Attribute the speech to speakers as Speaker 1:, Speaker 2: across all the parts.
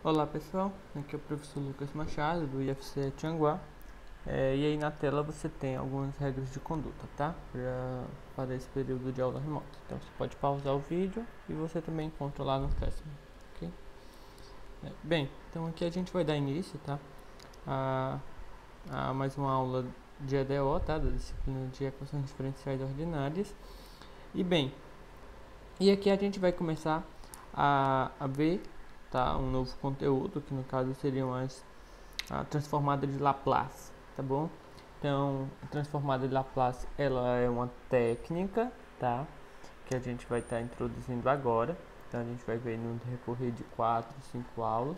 Speaker 1: Olá pessoal, aqui é o professor Lucas Machado do IFC Tianguá. E aí na tela você tem algumas regras de conduta, tá? Para esse período de aula remota. Então você pode pausar o vídeo e você também encontra lá no Classroom, ok? Bem, então aqui a gente vai dar início, tá? A mais uma aula de EDO, tá? Da disciplina de equações diferenciais ordinárias. E aqui a gente vai começar a ver, tá, um novo conteúdo, que no caso seriam a transformada de Laplace, tá bom? Então, a transformada de Laplace, ela é uma técnica, tá, que a gente vai estar introduzindo agora. Então, a gente vai ver no decorrer de 4, 5 aulas.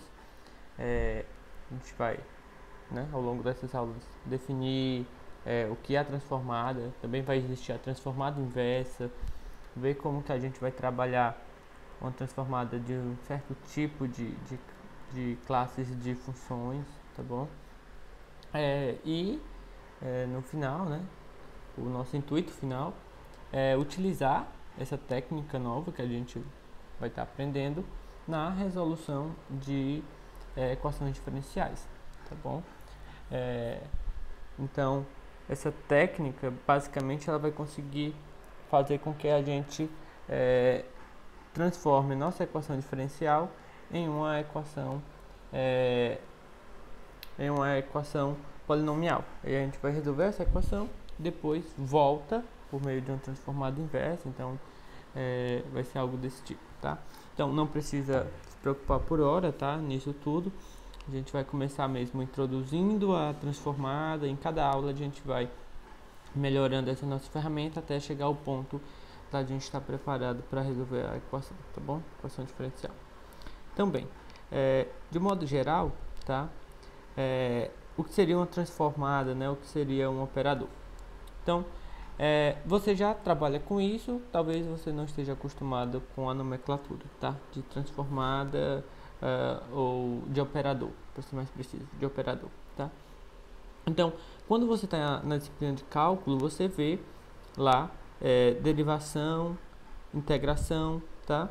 Speaker 1: A gente vai, né, ao longo dessas aulas, definir o que é a transformada. Também vai existir a transformada inversa, ver como que a gente vai trabalhar uma transformada de um certo tipo de classes de funções, tá bom? No final, né, o nosso intuito final é utilizar essa técnica nova que a gente vai estar aprendendo na resolução de equações diferenciais, tá bom? Então, essa técnica, basicamente, ela vai conseguir fazer com que a gente transforme nossa equação diferencial em uma equação polinomial. E a gente vai resolver essa equação, depois volta por meio de uma transformada inversa. Então vai ser algo desse tipo, tá? Então não precisa se preocupar por hora, tá? Nisso tudo a gente vai começar mesmo introduzindo a transformada. Em cada aula a gente vai melhorando essa nossa ferramenta até chegar ao ponto da gente estar preparado para resolver a equação, tá bom? Equação diferencial. Então, bem, de modo geral, tá? O que seria uma transformada, né? O que seria um operador? Então, você já trabalha com isso, talvez você não esteja acostumado com a nomenclatura, tá? De transformada ou de operador, para ser mais preciso, de operador, tá? Então, quando você está na disciplina de cálculo, você vê lá derivação, integração, tá?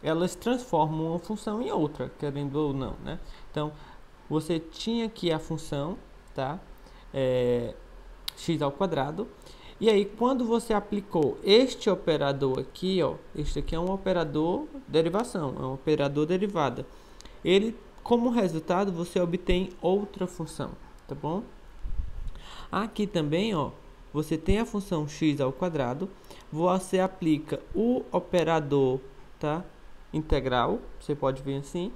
Speaker 1: Elas transformam uma função em outra, querendo ou não, né? Então, você tinha aqui a função, tá? X ao quadrado. E aí, quando você aplicou este operador aqui, ó, este aqui é um operador derivação, é um operador derivada. Ele, como resultado, você obtém outra função, tá bom? Aqui também, ó, você tem a função x ao quadrado, você aplica o operador, tá, integral, você pode ver assim,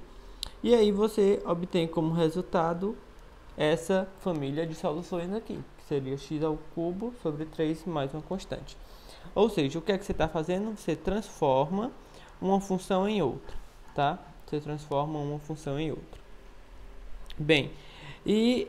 Speaker 1: e aí você obtém como resultado essa família de soluções aqui, que seria x ao cubo sobre 3 mais uma constante. Ou seja, o que é que você está fazendo? Você transforma uma função em outra, tá? Você transforma uma função em outra. Bem, e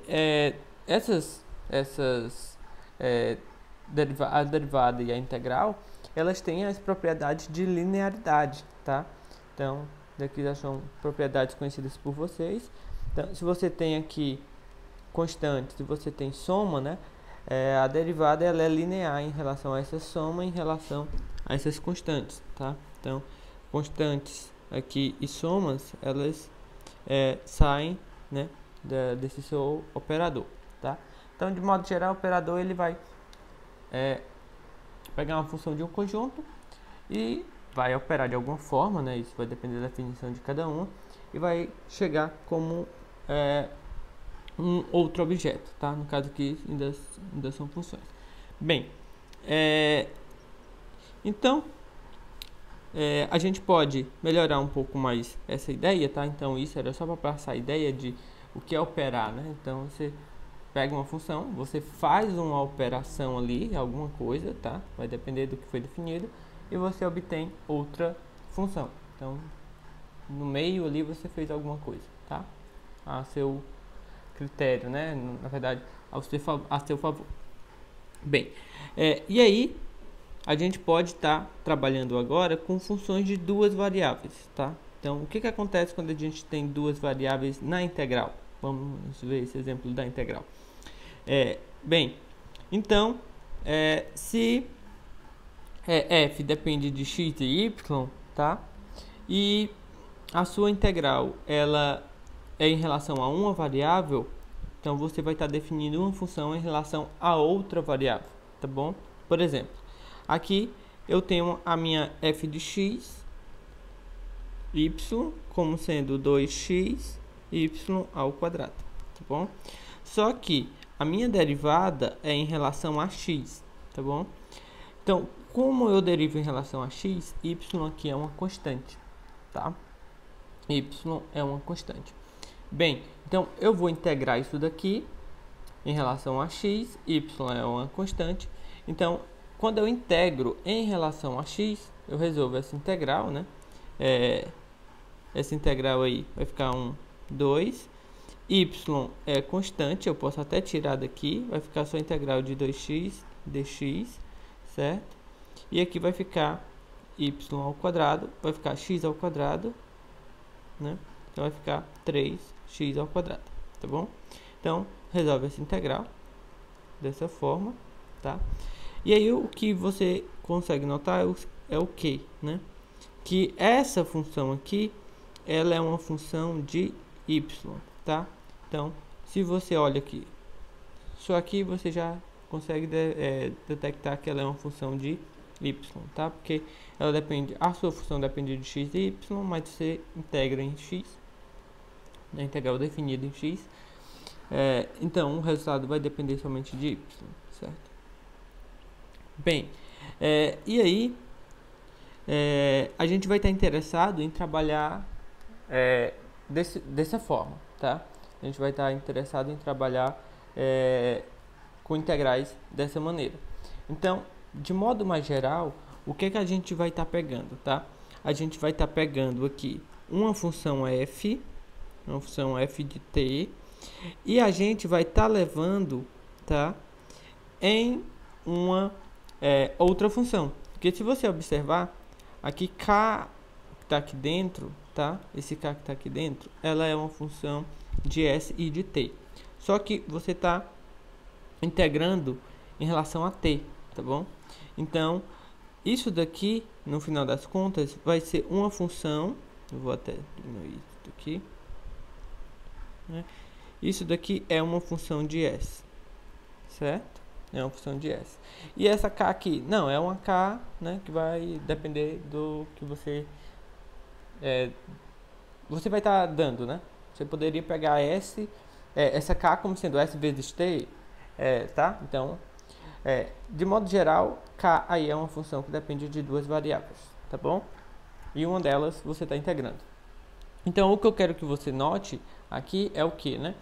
Speaker 1: a derivada e a integral, elas têm as propriedades de linearidade, tá? Então, daqui já são propriedades conhecidas por vocês. Então, se você tem aqui constantes, se você tem soma, né? A derivada ela é linear em relação a essa soma, em relação a essas constantes, tá? Então, constantes aqui e somas, elas saem, né, desse seu operador, tá? Então, de modo geral, o operador ele vai pegar uma função de um conjunto e vai operar de alguma forma, né? Isso vai depender da definição de cada um, e vai chegar como um outro objeto, tá? No caso aqui ainda são funções. Bem, então a gente pode melhorar um pouco mais essa ideia, tá? Então isso era só para passar a ideia de o que é operar, né? Então você pega uma função, você faz uma operação ali, alguma coisa, tá? Vai depender do que foi definido, e você obtém outra função. Então, no meio ali você fez alguma coisa, tá? A seu critério, né? Na verdade, a seu favor. Bem, e aí a gente pode estar trabalhando agora com funções de duas variáveis, tá? Então, o que acontece quando a gente tem duas variáveis na integral? Vamos ver esse exemplo da integral. Bem, então, se f depende de x e y, tá? E a sua integral ela é em relação a uma variável, então você vai estar definindo uma função em relação a outra variável, tá bom? Por exemplo, aqui eu tenho a minha f de x, y, como sendo 2x, y ao quadrado, tá bom? Só que a minha derivada é em relação a x, tá bom? Então, como eu derivo em relação a x, y aqui é uma constante, tá? Y é uma constante. Bem, então eu vou integrar isso daqui em relação a x, y é uma constante. Então, quando eu integro em relação a x, eu resolvo essa integral, né? Essa integral aí vai ficar 2. Y é constante, eu posso até tirar daqui, vai ficar só a integral de 2x dx, certo? E aqui vai ficar y ao quadrado, vai ficar x ao quadrado, né? Então vai ficar 3x ao quadrado, tá bom? Então, resolve essa integral dessa forma, tá? E aí o que você consegue notar é o que, né? Que essa função aqui, ela é uma função de y, tá? Então, se você olha aqui, só aqui você já consegue detectar que ela é uma função de y, tá? Porque ela depende, a sua função depende de x e y, mas você integra em x, a integral definida em x, então o resultado vai depender somente de y, certo? Bem, e aí a gente vai estar interessado em trabalhar dessa forma, tá? A gente vai estar interessado em trabalhar com integrais dessa maneira. Então, de modo mais geral, o que a gente vai estar pegando, tá? A gente vai estar pegando aqui uma função f de t, e a gente vai estar levando, tá, em uma outra função. Porque se você observar, aqui k que está aqui dentro, tá? Esse k que está aqui dentro, ela é uma função de s e de t. Só que você está integrando em relação a t, tá bom? Então, isso daqui, no final das contas, vai ser uma função. Eu vou até diminuir isso aqui, né? Isso daqui é uma função de s, certo? É uma função de s. E essa k aqui, não, é uma k, né, que vai depender do que você vai estar dando, né? Você poderia pegar essa k como sendo s vezes t, tá? Então, de modo geral, k aí é uma função que depende de duas variáveis, tá bom? E uma delas você está integrando. Então, o que eu quero que você note aqui é o que, né?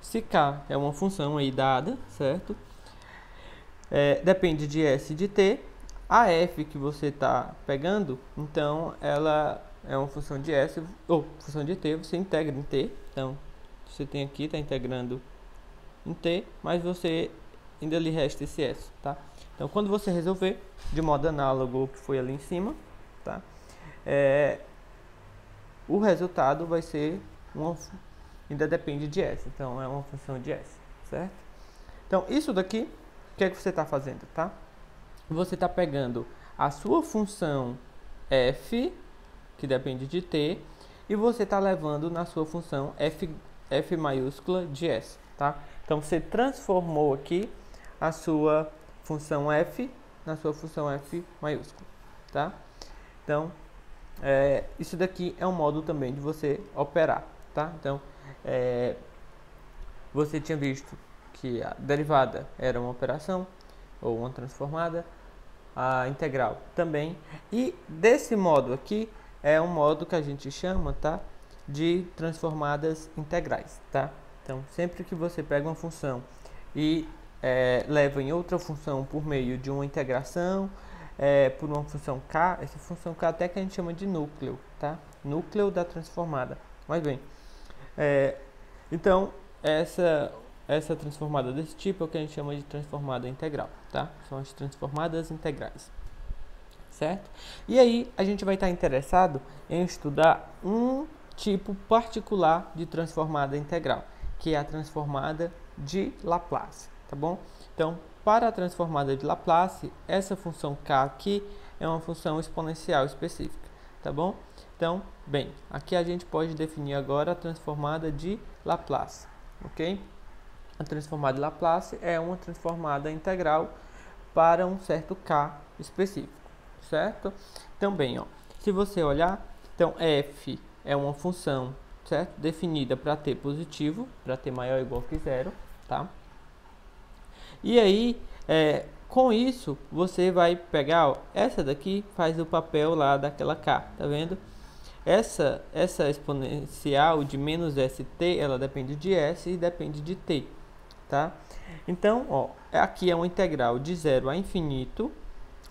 Speaker 1: Se k é uma função aí dada, certo? Depende de s e de t. A f que você está pegando, então, ela é uma função de s ou função de t, você integra em t. Então, você tem aqui, está integrando em t, mas você ainda lhe resta esse s, tá? Então, quando você resolver, de modo análogo ao que foi ali em cima, tá? O resultado vai ser ainda depende de s, então é uma função de s, certo? Então, isso daqui, o que é que você está fazendo, tá? Você está pegando a sua função f, que depende de t, e você está levando na sua função f maiúscula de s, tá? Então, você transformou aqui a sua função f na sua função f maiúscula, tá? Então, isso daqui é um modo também de você operar, tá? Então, você tinha visto que a derivada era uma operação ou uma transformada, a integral também, e desse modo aqui é um modo que a gente chama, tá, de transformadas integrais, tá? Então, sempre que você pega uma função e leva em outra função por meio de uma integração, por uma função k, essa função k até que a gente chama de núcleo, tá? Núcleo da transformada. Mas bem, então essa transformada desse tipo é o que a gente chama de transformada integral, tá? São as transformadas integrais, certo? E aí a gente vai estar interessado em estudar um tipo particular de transformada integral, que é a transformada de Laplace, tá bom? Então, para a transformada de Laplace, essa função k aqui é uma função exponencial específica. tá bom? Então, bem, aqui a gente pode definir agora a transformada de Laplace, ok? A transformada de Laplace é uma transformada integral para um certo k específico, certo? Então, bem, ó, se você olhar, então f é uma função, certo? Definida para t positivo, para t maior ou igual que zero, tá? E aí, com isso, você vai pegar, ó, essa daqui faz o papel lá daquela k, tá vendo? Essa exponencial de menos st, ela depende de s e depende de t, tá? Então, ó, aqui é uma integral de 0 a infinito,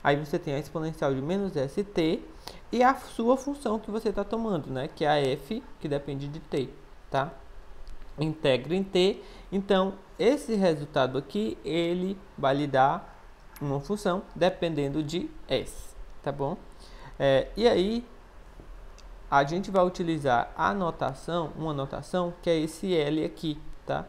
Speaker 1: aí você tem a exponencial de menos st e a sua função que você está tomando, né? Que é a f, que depende de t, tá? Integra em t, então esse resultado aqui, ele vai lhe dar uma função dependendo de s, tá bom? E aí, a gente vai utilizar a notação, uma notação que é esse L aqui, tá?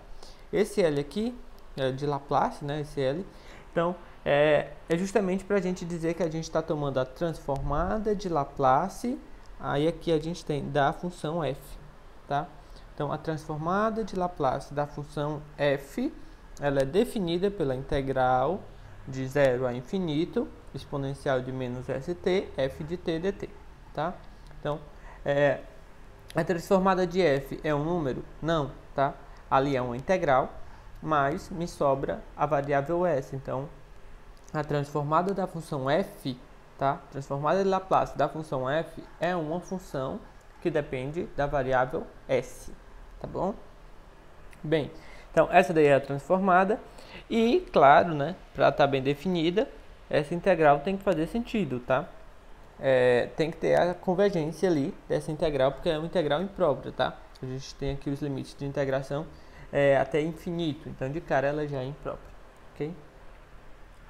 Speaker 1: Esse L aqui é de Laplace, né? Esse L. Então, é justamente para a gente dizer que a gente está tomando a transformada de Laplace. Aí aqui a gente tem da função f, tá? Então, a transformada de Laplace da função f, ela é definida pela integral de 0 a infinito, exponencial de menos st, f de t dt, tá? Então, a transformada de f é um número? Não, tá? Ali é uma integral, mas me sobra a variável s. Então, a transformada da função f, tá? Transformada de Laplace da função f é uma função que depende da variável s, tá bom? Bem, então essa daí é a transformada e, claro, né, para estar bem definida, essa integral tem que fazer sentido, tá? Tem que ter a convergência ali dessa integral, porque é uma integral imprópria, tá? A gente tem aqui os limites de integração até infinito, então de cara ela já é imprópria, ok?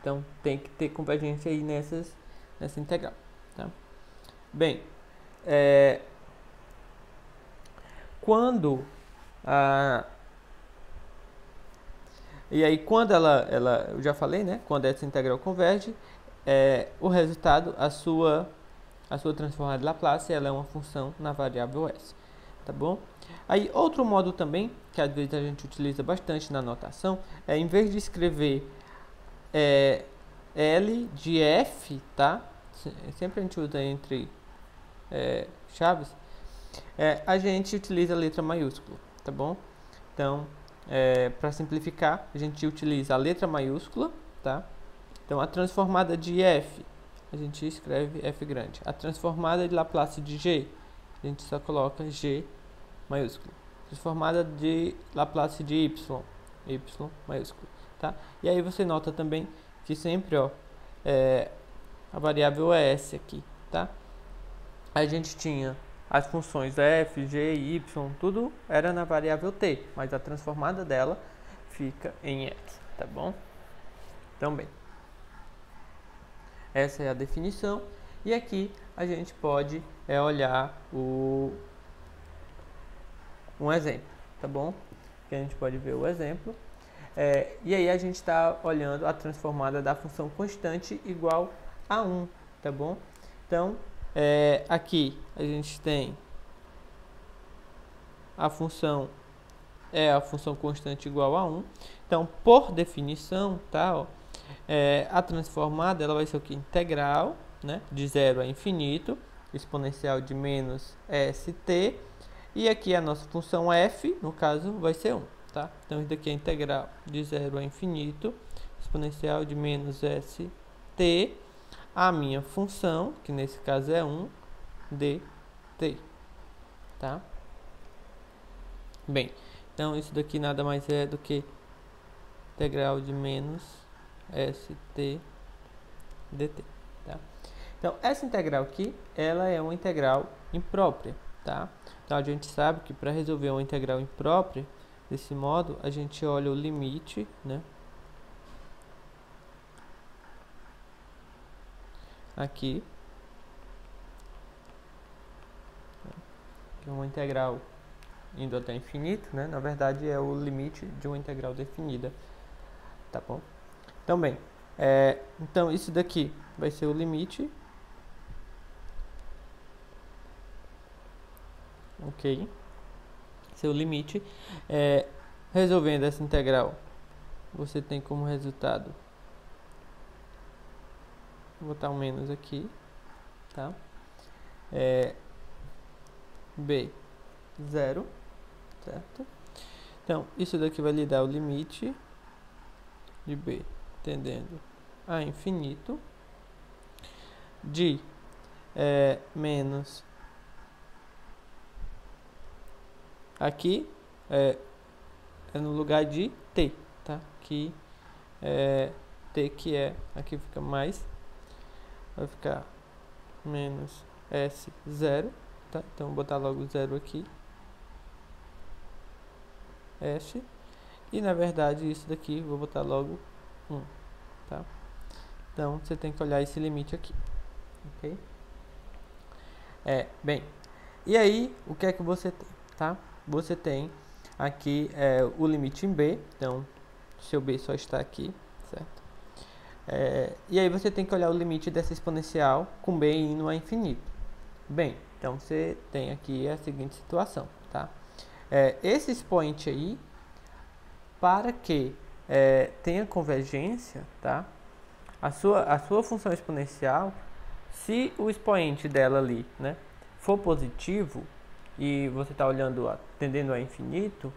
Speaker 1: Então tem que ter convergência aí nessa integral, tá? Bem, quando e aí quando eu já falei, né? Quando essa integral converge, o resultado, a sua transformada de Laplace, ela é uma função na variável s, tá bom? Aí outro modo também, que às vezes a gente utiliza bastante na notação, é em vez de escrever L de f, tá? Sempre a gente usa entre chaves, a gente utiliza a letra maiúscula, tá bom? Então, para simplificar, a gente utiliza a letra maiúscula, tá? Então, a transformada de f, a gente escreve f grande. A transformada de Laplace de g, a gente só coloca g maiúsculo. Transformada de Laplace de y, y maiúsculo, tá? E aí você nota também que sempre, ó, a variável é s aqui, tá? A gente tinha as funções f, g e y, tudo era na variável t, mas a transformada dela fica em s, tá bom? Então, bem, essa é a definição, e aqui a gente pode olhar um exemplo, tá bom? Que a gente pode ver o exemplo. E aí a gente está olhando a transformada da função constante igual a 1, tá bom? Então, aqui a gente tem a função constante igual a 1. Então, por definição, tá, ó, a transformada ela vai ser o que? Integral, né, de 0 a infinito, exponencial de menos st, e aqui a nossa função f, no caso, vai ser 1, tá? Então, isso daqui é integral de 0 a infinito, exponencial de menos st, a minha função, que nesse caso é 1, dt, tá? Bem, então isso daqui nada mais é do que integral de menos st dt, tá? Então, essa integral aqui, ela é uma integral imprópria, tá? Então, a gente sabe que para resolver uma integral imprópria, desse modo, a gente olha o limite, né? Aqui, que é uma integral indo até infinito, né? Na verdade, é o limite de uma integral definida, tá bom? Então, bem, então isso daqui vai ser o limite ok? Seu limite. Resolvendo essa integral, você tem como resultado, vou botar um menos aqui, tá? B, 0, certo? Então, isso daqui vai lhe dar o limite de B tendendo a infinito de menos, aqui é no lugar de t, tá? Aqui t, que aqui fica mais, vai ficar menos S0, tá? Então vou botar logo 0 aqui, S, e na verdade isso daqui vou botar logo 1, tá? Então você tem que olhar esse limite aqui, ok? Bem, e aí o que é que você tem, tá? Você tem aqui o limite em B, então seu B só está aqui, certo? E aí você tem que olhar o limite dessa exponencial com B indo a infinito. Bem, então você tem aqui a seguinte situação, tá? Esse expoente aí, para que tenha convergência, tá? A sua função exponencial, se o expoente dela ali, né, for positivo e você está olhando tendendo a infinito,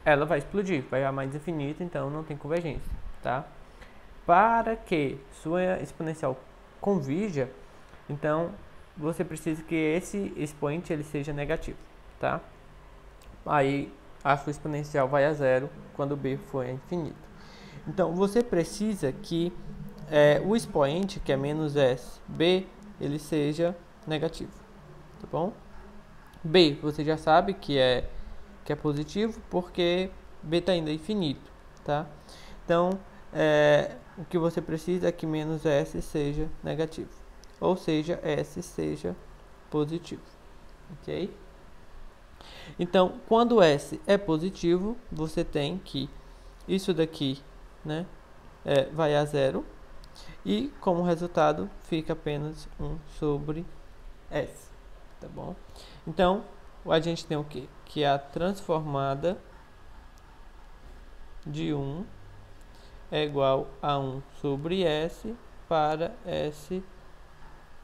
Speaker 1: ela vai explodir, vai a mais infinito, então não tem convergência, tá? Para que sua exponencial convirja, então você precisa que esse expoente ele seja negativo, tá? Aí a sua exponencial vai a zero quando b for a infinito. Então você precisa que o expoente, que é menos s, b, ele seja negativo, tá bom? B você já sabe que é positivo porque b está indo a infinito, tá? Então o que você precisa é que menos s seja negativo, ou seja, s seja positivo, ok? Então, quando S é positivo, você tem que isso daqui, né, vai a zero, e como resultado fica apenas 1 sobre S, tá bom? Então, a gente tem o quê? Que a transformada de 1 é igual a 1 sobre S para S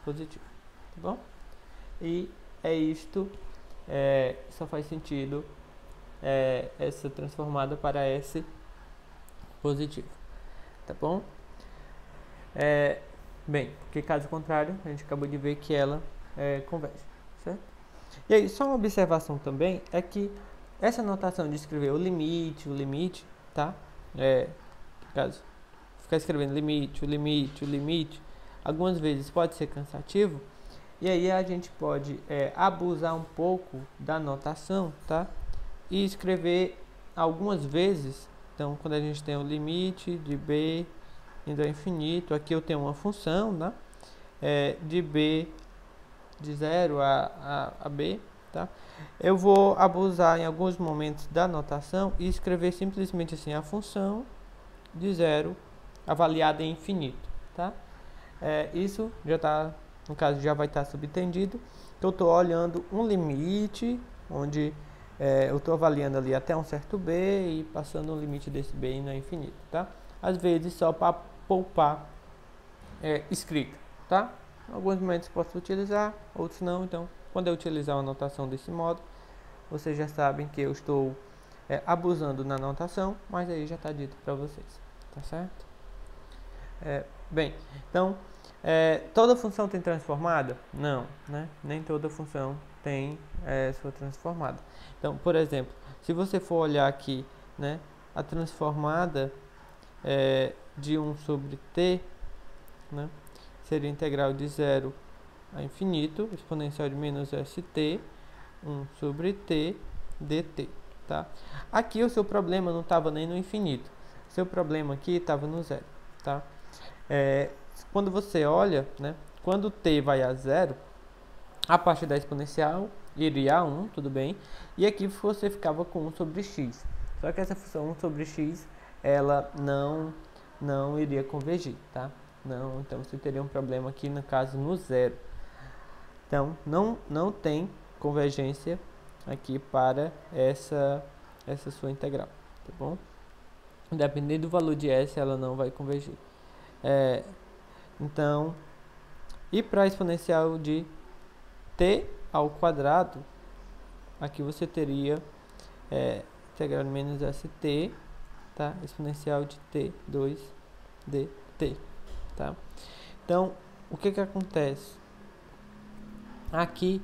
Speaker 1: positivo, tá bom? E é isto. Só faz sentido essa transformada para S positivo, tá bom? Bem, porque caso contrário, a gente acabou de ver que ela converge, certo? E aí, só uma observação também é que essa notação de escrever o limite, tá? Caso ficar escrevendo o limite, algumas vezes pode ser cansativo. E aí a gente pode abusar um pouco da notação, tá? E escrever algumas vezes. Então, quando a gente tem o limite de b indo ao infinito, aqui eu tenho uma função, né? De b de 0 a b, tá? Eu vou abusar em alguns momentos da notação e escrever simplesmente assim a função de 0 avaliada em infinito, tá? Isso já está, no caso, já vai estar subentendido. Eu estou olhando um limite, onde eu estou avaliando ali até um certo b e passando o limite desse b indo ao infinito, tá? Às vezes só para poupar escrita, tá? Em alguns momentos posso utilizar, outros não. Então, quando eu utilizar uma notação desse modo, vocês já sabem que eu estou abusando na notação, mas aí já está dito para vocês, tá certo? Bem, então, toda função tem transformada? Não, né? Nem toda função tem sua transformada. Então, por exemplo, se você for olhar aqui, né, a transformada de 1 sobre t, né, seria integral de 0 a infinito, exponencial de menos st, 1 sobre t dt, tá? Aqui o seu problema não estava nem no infinito, o seu problema aqui estava no zero, tá? Quando você olha, né, quando t vai a zero, a parte da exponencial iria a 1, tudo bem, e aqui você ficava com 1 sobre x. Só que essa função 1 sobre x, ela não iria convergir, tá? Então você teria um problema aqui, no caso, no zero. Então, não tem convergência aqui para essa sua integral, tá bom? Dependendo do valor de S, ela não vai convergir. Então, e para a exponencial de t ao quadrado, aqui você teria integral de menos st, tá? Exponencial de t2 dt, tá? Então, o que acontece? Aqui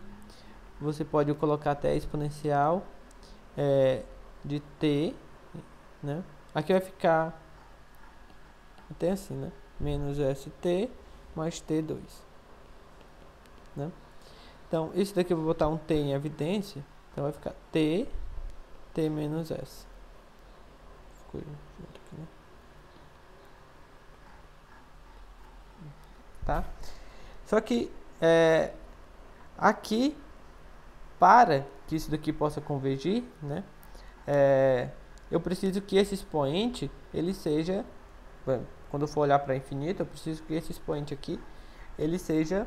Speaker 1: você pode colocar até a exponencial de t, né? Aqui vai ficar até assim, né? Menos st mais t2, né? Então, isso daqui eu vou botar um t em evidência, então vai ficar t menos s. Ficou junto aqui, né? Tá? Só que aqui, para que isso daqui possa convergir, né? Eu preciso que esse expoente, ele seja, quando eu for olhar para infinito, eu preciso que esse expoente aqui, ele seja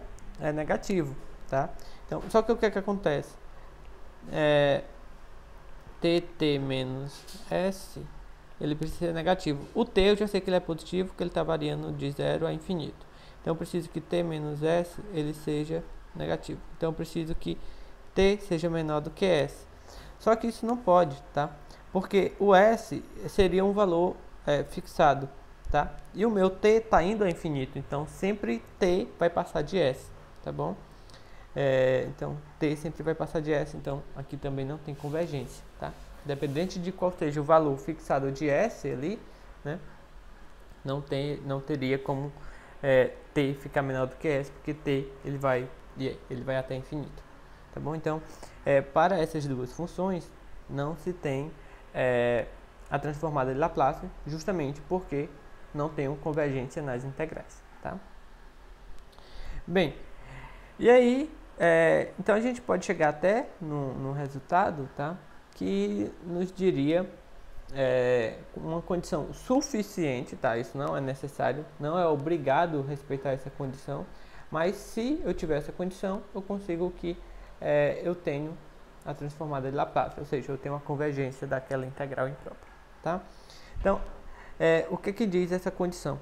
Speaker 1: negativo, tá? Então, só que o que acontece? Tt menos s, ele precisa ser negativo. O t eu já sei que ele é positivo, porque ele está variando de 0 a infinito. Então, eu preciso que t menos s, ele seja negativo. Então, eu preciso que t seja menor do que s. Só que isso não pode, tá? Porque o s seria um valor fixado, tá? E o meu t está indo a infinito, então sempre t vai passar de s, tá bom? Então, t sempre vai passar de s, então aqui também não tem convergência, tá? Independente de qual seja o valor fixado de s ali, né? Não teria como t ficar menor do que s, porque t ele vai até infinito, tá bom? Então, para essas duas funções, não se tem a transformada de Laplace, justamente porque não tem convergência nas integrais, tá? Bem, e aí, então a gente pode chegar até no resultado, tá? Que nos diria uma condição suficiente, tá? Isso não é necessário, não é obrigado respeitar essa condição, mas se eu tiver essa condição, eu consigo que eu tenho a transformada de Laplace, ou seja, eu tenho uma convergência daquela integral imprópria, tá? Então, o que diz essa condição?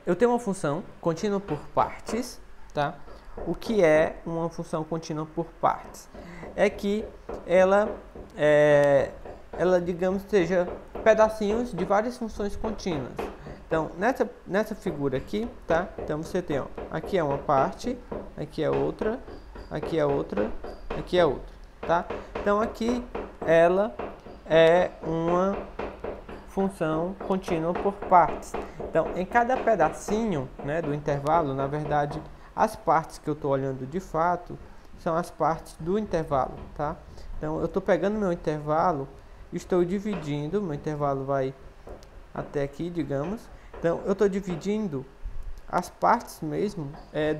Speaker 1: Eu tenho uma função contínua por partes, tá? O que é uma função contínua por partes? É que ela, digamos, seja pedacinhos de várias funções contínuas. Então, nessa figura aqui, tá? Então, você tem, ó, aqui é uma parte, aqui é outra, aqui é outra, aqui é outra, tá? Então, aqui ela é uma função contínua por partes. Então, em cada pedacinho, né, do intervalo, na verdade, as partes que eu estou olhando de fato são as partes do intervalo, tá? Então, eu estou pegando meu intervalo, estou dividindo, meu intervalo vai até aqui, digamos. Então, eu estou dividindo as partes mesmo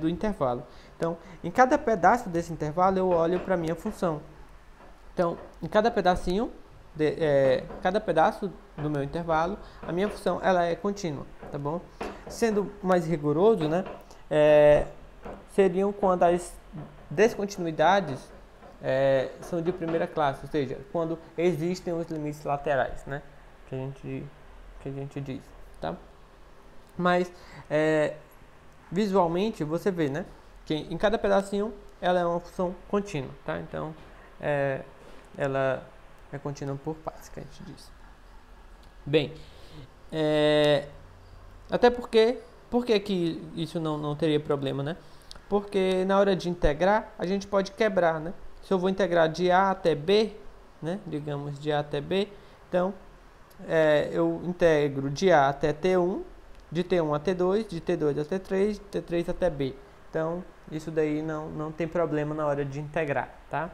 Speaker 1: do intervalo. Então, em cada pedaço desse intervalo, eu olho para a minha função. Então, em cada pedacinho, cada pedaço do meu intervalo, a minha função ela é contínua, tá bom? Sendo mais rigoroso, né, seriam quando as descontinuidades são de primeira classe, ou seja, quando existem os limites laterais, né, que a gente diz, tá? Mas visualmente você vê, né, que em cada pedacinho ela é uma função contínua, tá? Então ela é contínua por partes, que a gente diz. Bem, até porque que isso não teria problema, né? Porque na hora de integrar, a gente pode quebrar, né? Se eu vou integrar de A até B, né? Digamos, de A até B, então, eu integro de A até T1, de T1 a T2, de T2 a T3, de T3 até B. Então, isso daí não tem problema na hora de integrar, tá?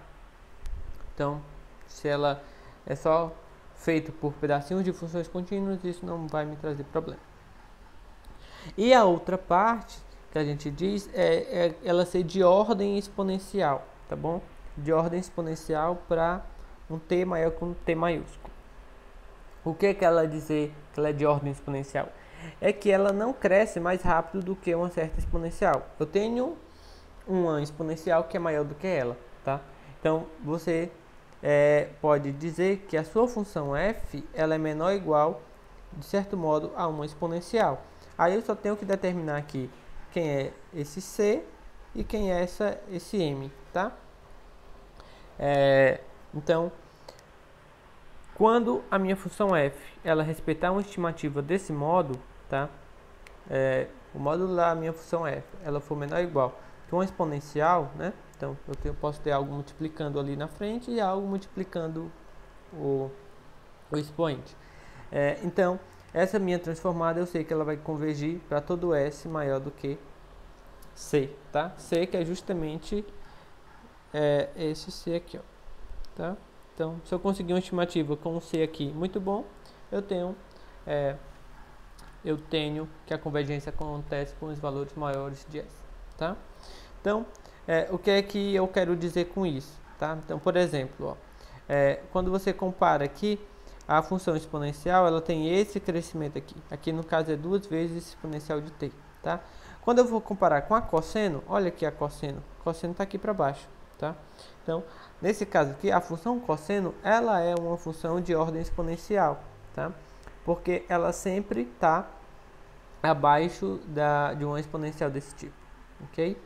Speaker 1: Então, se ela é só feito por pedacinhos de funções contínuas, isso não vai me trazer problema. E a outra parte que a gente diz é ela ser de ordem exponencial, tá bom? De ordem exponencial para um t maior que um t maiúsculo. O que ela dizer que ela é de ordem exponencial? É que ela não cresce mais rápido do que uma certa exponencial. Eu tenho uma exponencial que é maior do que ela, tá? Então, você pode dizer que a sua função f ela é menor ou igual, de certo modo, a uma exponencial. Aí eu só tenho que determinar aqui quem é esse c e quem é esse m, tá? Então, quando a minha função f ela respeitar uma estimativa desse modo, tá? O módulo da minha função f ela for menor ou igual que uma exponencial, né? Então, eu posso ter algo multiplicando ali na frente e algo multiplicando o expoente. Então, essa minha transformada eu sei que ela vai convergir para todo S maior do que C, tá? C que é justamente esse C aqui, ó, tá? Então, se eu conseguir uma estimativa com um C aqui muito bom, eu tenho que a convergência acontece com os valores maiores de S, tá? Então, o que é que eu quero dizer com isso, tá? Então, por exemplo, ó, quando você compara aqui, a função exponencial, ela tem esse crescimento aqui. Aqui, no caso, é 2 vezes esse exponencial de t, tá? Quando eu vou comparar com a cosseno, olha aqui a cosseno. Cosseno está aqui para baixo, tá? Então, nesse caso aqui, a função cosseno, ela é uma função de ordem exponencial, tá? Porque ela sempre está abaixo de uma exponencial desse tipo, ok?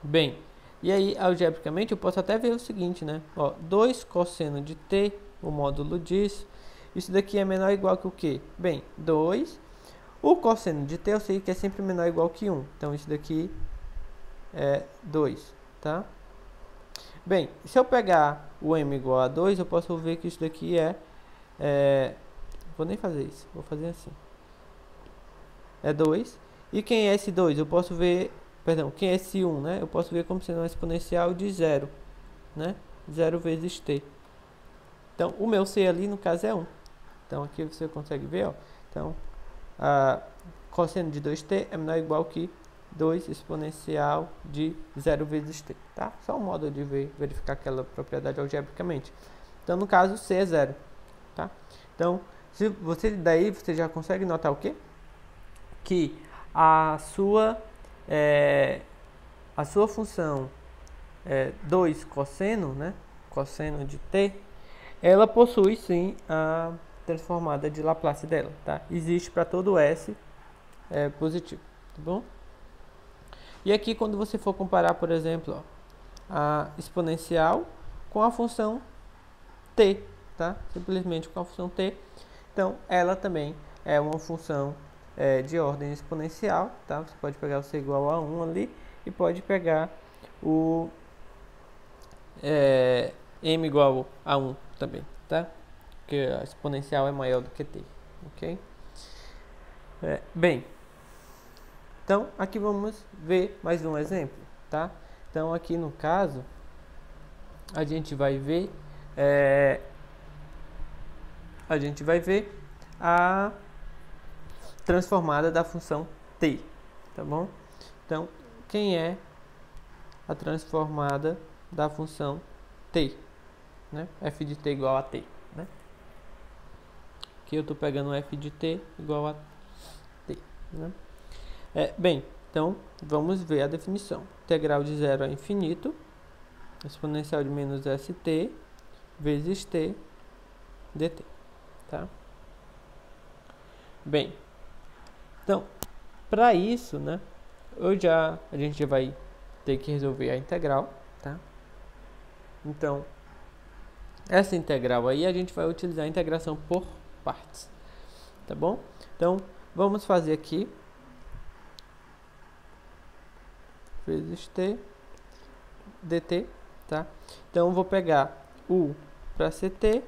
Speaker 1: Bem, e aí, algebricamente, eu posso até ver o seguinte, né? Ó, 2 cosseno de t, o módulo disso, isso daqui é menor ou igual que o quê? Bem, 2. O cosseno de t eu sei que é sempre menor ou igual que 1. Então, isso daqui é 2, tá? Bem, se eu pegar o m igual a 2, eu posso ver que isso daqui vou nem fazer isso, vou fazer assim. É 2. E quem é esse 2? Eu posso ver... Perdão, quem é esse 1, né? Eu posso ver como sendo uma exponencial de 0, né? 0 vezes t. Então, o meu c ali, no caso, é 1. Então, aqui você consegue ver, ó. Então, a cosseno de 2t é menor ou igual que 2 exponencial de 0 vezes t, tá? Só um modo de verificar aquela propriedade algebricamente. Então, no caso, c é 0, tá? Então, daí você já consegue notar o quê? Que a sua função 2 cosseno, né? Cosseno de t, ela possui sim a transformada de Laplace dela, tá? Existe para todo S positivo, tá bom? E aqui quando você for comparar, por exemplo, ó, a exponencial com a função t, tá? Simplesmente com a função t. Então, ela também é uma função de ordem exponencial, tá? Você pode pegar o c igual a 1 ali e pode pegar o m igual a 1 também, tá? Porque a exponencial é maior do que t, ok? Bem, então aqui vamos ver mais um exemplo, tá? Então aqui no caso, a gente vai ver a transformada da função t, tá bom? Então, quem é a transformada da função t, né? F de t igual a t, né? Aqui eu estou pegando f de t igual a t, né? Bem, então vamos ver a definição. Integral de 0 a infinito, exponencial de menos st vezes t dt, tá? Bem, então, para isso, né, a gente já vai ter que resolver a integral, tá? Então, essa integral aí a gente vai utilizar a integração por partes, tá bom? Então, vamos fazer aqui vezes t dt, tá? Então, eu vou pegar u para ser t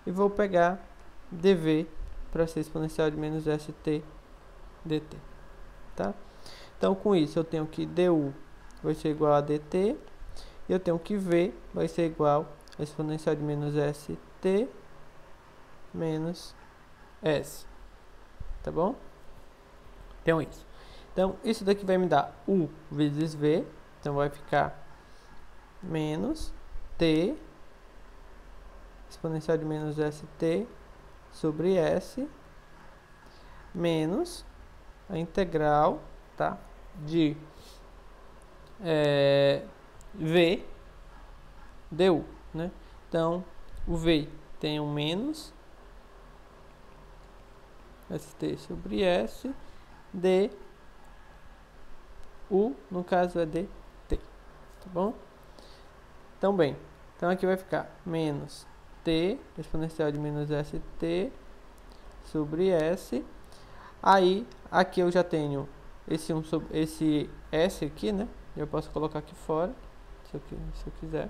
Speaker 1: e vou pegar dv para ser exponencial de menos st dt, tá? Então, com isso, eu tenho que du vai ser igual a dt e eu tenho que v vai ser igual a exponencial de menos st menos s, tá bom? Então, isso. Então, isso daqui vai me dar u vezes v, então vai ficar menos t exponencial de menos st sobre s menos a integral, tá? de V du, né? Então, o V tem um menos st sobre s, d, u, no caso é dt, tá bom? Então, bem, então aqui vai ficar menos t, exponencial de menos st, sobre s. Aí, aqui eu já tenho esse s aqui, né? Eu posso colocar aqui fora, se eu quiser.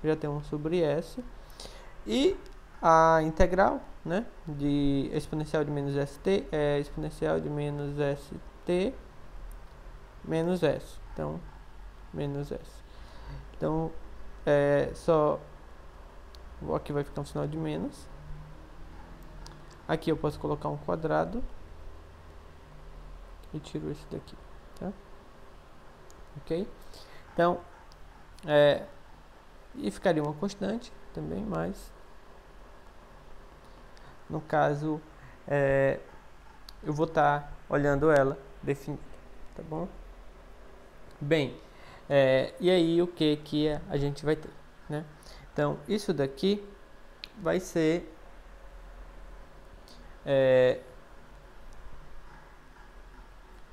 Speaker 1: Eu já tenho 1 sobre s. E a integral, né, de exponencial de menos st é exponencial de menos st menos s. Então, menos s. Então, aqui vai ficar um sinal de menos. Aqui eu posso colocar um quadrado e tiro esse daqui, tá? Ok? Então, e ficaria uma constante também, mas no caso eu vou estar olhando ela definida, tá bom? Bem, e aí o que a gente vai ter, né? Então, isso daqui vai ser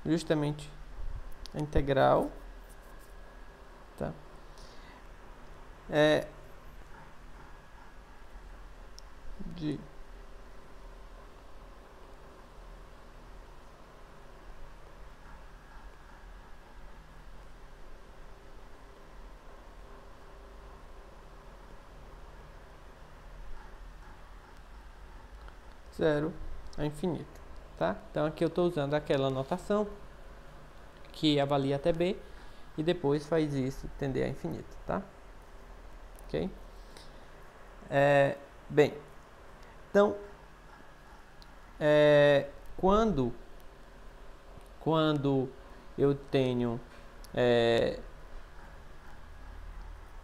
Speaker 1: justamente a integral, tá? De zero a infinito, tá? Então aqui eu estou usando aquela notação que avalia até b e depois faz isso tender a infinito, tá? Ok? Bem, então quando eu tenho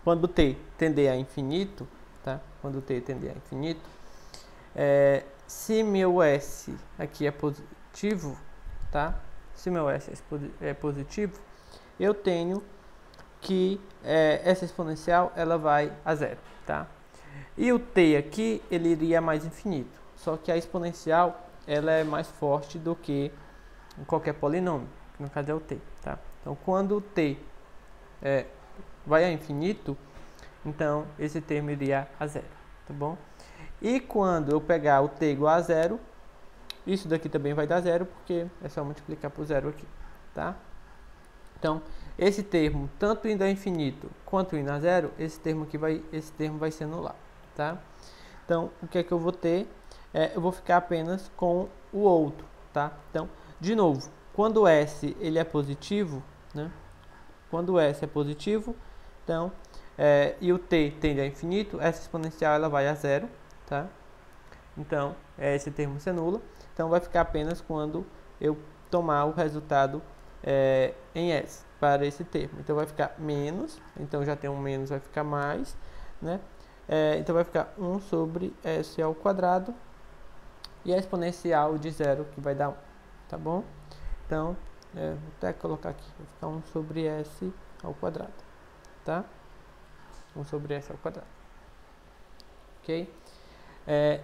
Speaker 1: quando t tender a infinito, tá? Quando t tender a infinito, se meu s aqui é positivo, tá? Se meu s é positivo, eu tenho que essa exponencial ela vai a zero, tá? E o t aqui ele iria mais infinito, só que a exponencial ela é mais forte do que qualquer polinômio, que no caso é o t, tá? Então quando o t vai a infinito, então esse termo iria a zero, tá bom? E quando eu pegar o t igual a zero, isso daqui também vai dar zero, porque é só multiplicar por zero aqui, tá? Então, esse termo, tanto indo a infinito quanto indo a zero, esse termo vai ser anulado, tá? Então, o que é que eu vou ter? Eu vou ficar apenas com o outro, tá? Então, de novo, quando o s ele é positivo, né? Quando o s é positivo, então, e o t tende a infinito, essa exponencial ela vai a zero, tá? Então, esse termo se anula. Então, vai ficar apenas quando eu tomar o resultado em s para esse termo. Então, vai ficar menos. Então, já tem um menos, vai ficar mais, né? Então, vai ficar 1 sobre s ao quadrado. E a exponencial de zero, que vai dar 1, tá bom? Então, vou até colocar aqui. Vai ficar 1 sobre s ao quadrado, tá? 1 sobre s ao quadrado. Ok?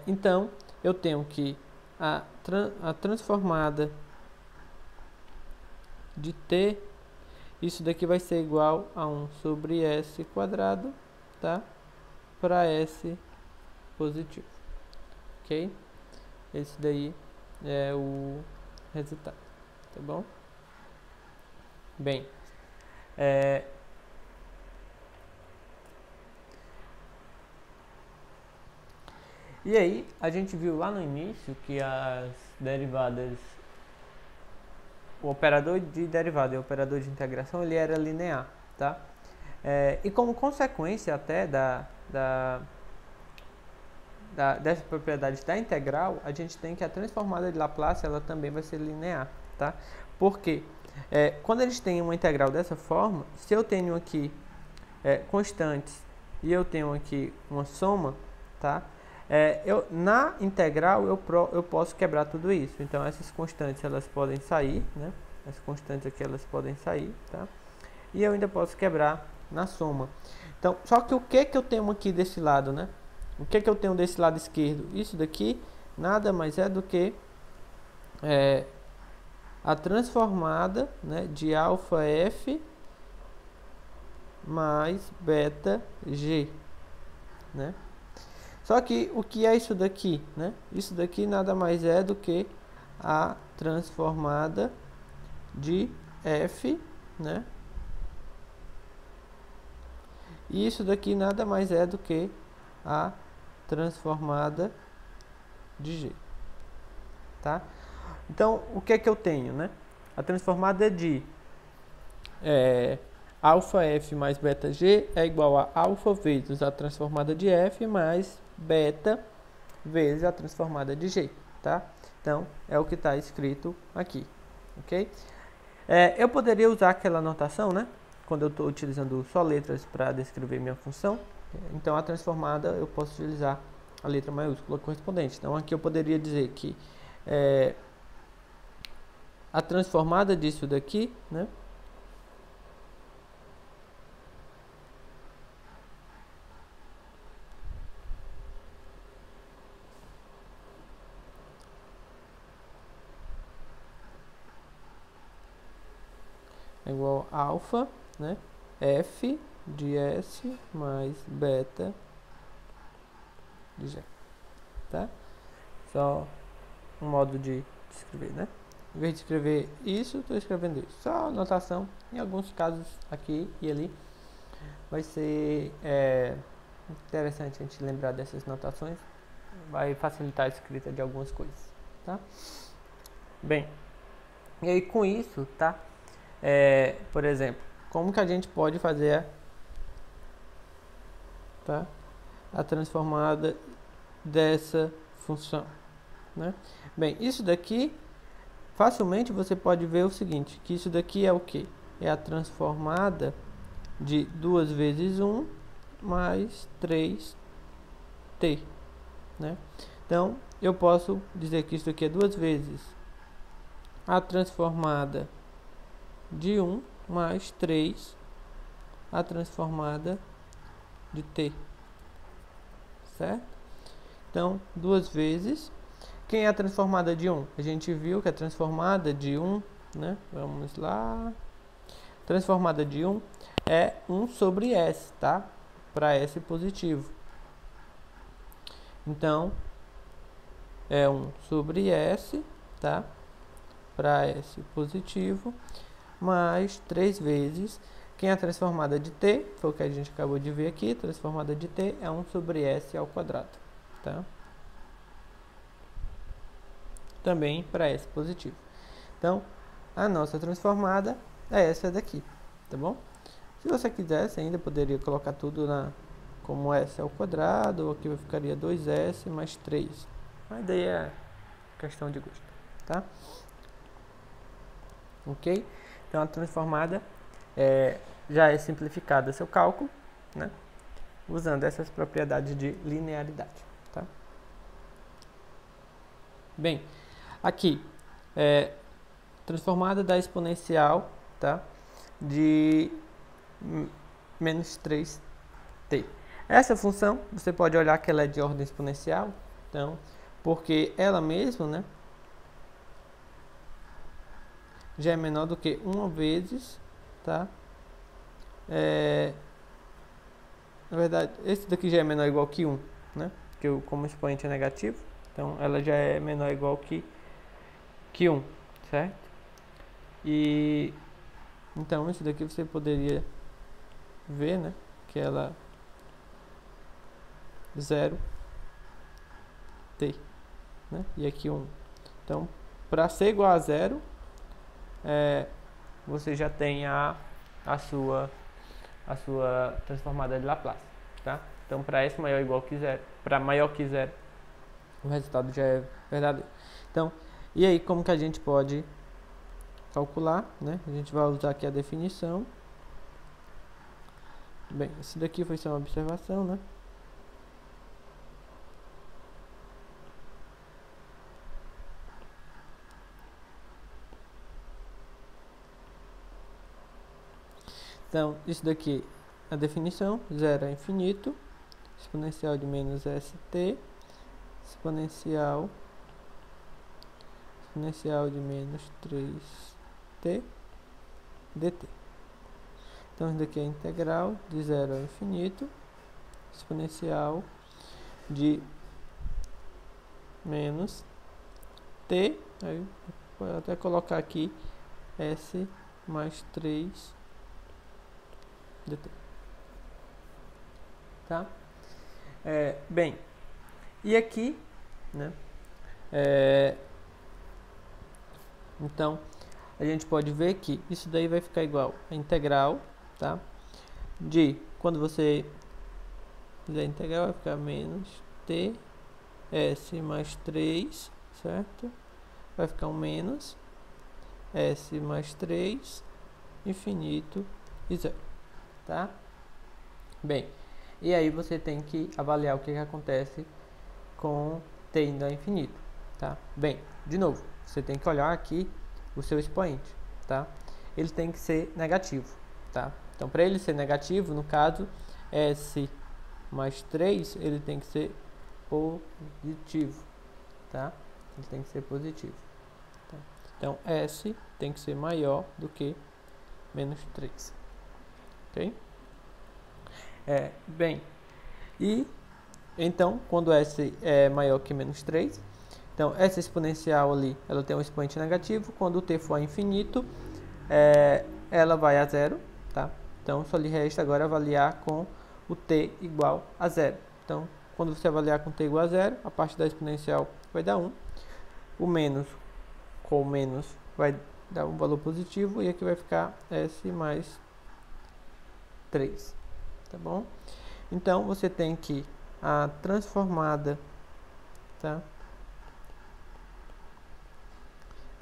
Speaker 1: Então, eu tenho que a transformada de t, isso daqui vai ser igual a 1 sobre s quadrado, tá? Para s positivo, ok? Esse daí é o resultado, tá bom? Bem, e aí, a gente viu lá no início que as derivadas, o operador de derivada e o operador de integração, ele era linear, tá? E como consequência até dessa propriedade da integral, a gente tem que a transformada de Laplace, ela também vai ser linear, tá? Porque quando eles têm uma integral dessa forma, se eu tenho aqui constantes e eu tenho aqui uma soma, tá? Na integral eu posso quebrar tudo isso. Então essas constantes elas podem sair, né? As constantes aqui elas podem sair, tá? E eu ainda posso quebrar na soma. Então, só que o que eu tenho aqui desse lado, né? O que eu tenho desse lado esquerdo? Isso daqui nada mais é do que a transformada, né, de alfa f mais beta g, né? Só que o que é isso daqui, né? Isso daqui nada mais é do que a transformada de f, né? E isso daqui nada mais é do que a transformada de g, tá? Então, o que eu tenho, né? A transformada de alfa f mais beta g é igual a alfa vezes a transformada de f mais beta vezes a transformada de g, tá? Então, é o que está escrito aqui, ok? Eu poderia usar aquela notação, né? Quando eu estou utilizando só letras para descrever minha função. Então, a transformada eu posso utilizar a letra maiúscula correspondente. Então, aqui eu poderia dizer que a transformada disso daqui, né? É igual a alfa, né? F de S mais beta de G, tá? Só um modo de escrever, né? Em vez de escrever isso, estou escrevendo isso. Só anotação. Em alguns casos, aqui e ali, vai ser interessante a gente lembrar dessas notações. Vai facilitar a escrita de algumas coisas, tá? Bem, e aí com isso, tá? Por exemplo, como que a gente pode fazer a transformada dessa função, né? Bem, isso daqui facilmente você pode ver o seguinte, que isso daqui é o que? É a transformada de 2 vezes 1 mais 3t, né? Então, eu posso dizer que isso aqui é 2 vezes a transformada de 1 mais 3 a transformada de t, certo? Então, 2 vezes. Quem é a transformada de 1? A gente viu que a transformada de 1, né? Vamos lá. Transformada de 1 é 1 sobre S, tá? Para S positivo. Então, é 1 sobre S, tá? Para S positivo, mais 3 vezes. Quem é a transformada de T? Foi o que a gente acabou de ver aqui. Transformada de T é 1 sobre S ao quadrado, tá? Também para S positivo. Então, a nossa transformada é essa daqui, tá bom? Se você quisesse, ainda poderia colocar tudo como S ao quadrado, ou aqui ficaria 2S mais 3. Mas daí é questão de gosto, tá? Ok? Então, a transformada já é simplificada seu cálculo, né? Usando essas propriedades de linearidade, tá? Bem, aqui, transformada da exponencial, tá? De menos 3t. Essa função, você pode olhar que ela é de ordem exponencial, então, porque ela mesma, né, já é menor do que 1 vezes, tá? Na verdade, esse daqui já é menor ou igual que 1, né? Porque como expoente é negativo, então ela já é menor ou igual que 1, certo? E então isso daqui você poderia ver, né, que ela 0t, né? E aqui 1. Então, para ser igual a 0, você já tem a sua transformada de Laplace, tá? Então, para S maior ou igual que 0, para maior que 0, o resultado já é verdadeiro. Então, e aí como que a gente pode calcular, né? A gente vai usar aqui a definição. Bem, isso daqui foi só uma observação, né? Então, isso daqui é a definição, 0 é infinito, exponencial de menos st, exponencial de menos 3t dt. Então, isso daqui é integral de 0 ao infinito, exponencial de menos t, aí vou até colocar aqui s mais 3 dt. Tá? Bem, e aqui, né? Então, a gente pode ver que isso daí vai ficar igual a integral, tá? De, quando você fizer a integral, vai ficar menos t s mais 3, certo? Vai ficar um menos s mais 3, infinito e 0, tá? Bem, e aí você tem que avaliar o que acontece com t indo a infinito, tá? Bem, de novo, você tem que olhar aqui o seu expoente, tá? Ele tem que ser negativo, tá? Então, para ele ser negativo, no caso, s mais 3, ele tem que ser positivo, tá? Ele tem que ser positivo. Tá? Então, s tem que ser maior do que menos 3, ok? Bem, e então, quando s é maior que menos 3, então essa exponencial ali, ela tem um expoente negativo. Quando o t for infinito, ela vai a 0, tá? Então, só lhe resta agora avaliar com o t igual a 0. Então, quando você avaliar com t igual a 0, a parte da exponencial vai dar 1. O menos com o menos vai dar um valor positivo, e aqui vai ficar s mais 3, tá bom? Então, você tem que a transformada, tá?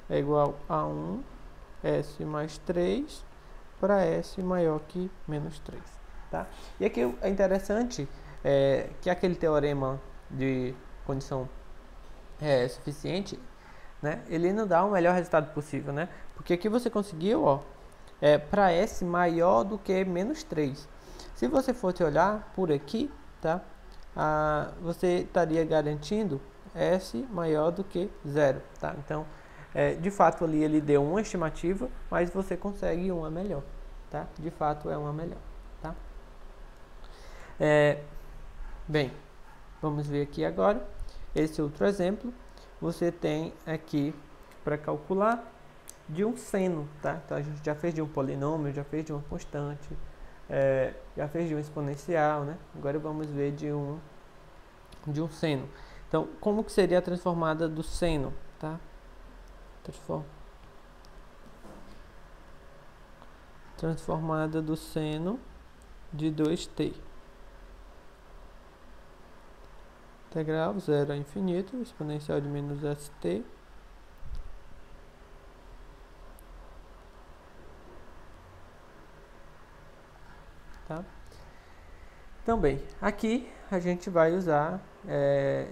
Speaker 1: É igual a 1 s mais 3 para s maior que menos 3, tá? E aqui é interessante que aquele teorema de condição suficiente, né? Ele não dá o melhor resultado possível, né? Porque aqui você conseguiu, ó, para s maior do que menos 3. Se você fosse olhar por aqui, tá? Você estaria garantindo s maior do que 0, tá? Então, de fato ali ele deu uma estimativa, mas você consegue uma melhor, tá? De fato é uma melhor, tá? Bem, vamos ver aqui agora esse outro exemplo. Você tem aqui para calcular de um seno, tá? Então a gente já fez de um polinômio, já fez de uma constante, já fez de um exponencial, né? Agora vamos ver de um seno. Então, como que seria a transformada do seno, tá? Transformada do seno de 2t. Integral 0 a infinito, exponencial de menos st. Tá? Então, bem, aqui a gente vai usar